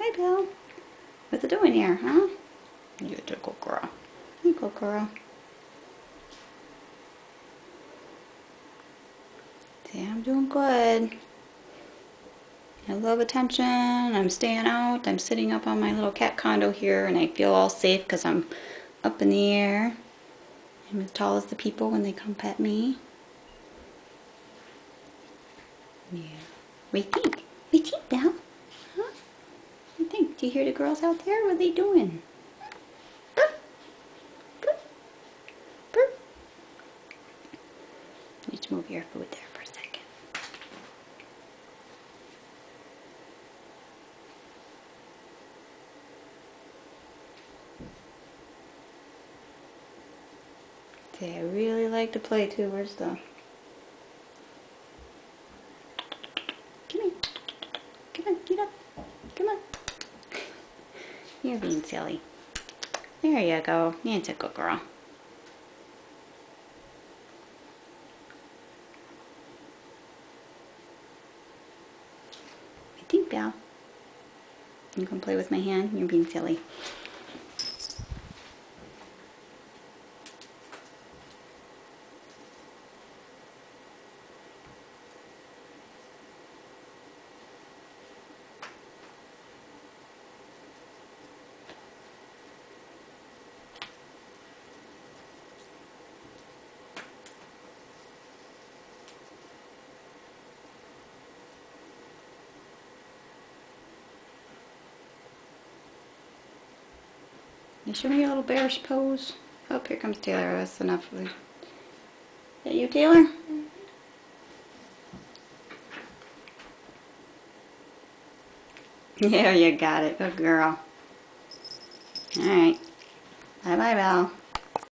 Hi, Belle. What's it doing here, huh? You're a good girl. You good girl. See, I'm doing good. I love attention. I'm staying out. I'm sitting up on my little cat condo here, and I feel all safe because I'm up in the air. I'm as tall as the people when they come pet me. Yeah. What do you think? What do you think, Belle? Huh? What do you think? Do you hear the girls out there? What are they doing? Burp. Burp. Burp. Let's move your food there for a second. See, I really like to play too. Where's the... Come here. Come on, get up. Come on. You're being silly. There you go. It's a good girl. I think, Belle. You can play with my hand? You're being silly. You show me your little bearish pose. Oh, here comes Taylor. That's enough of it. Is that you, Taylor? Yeah, you got it. Good girl. Alright. Bye-bye, Belle.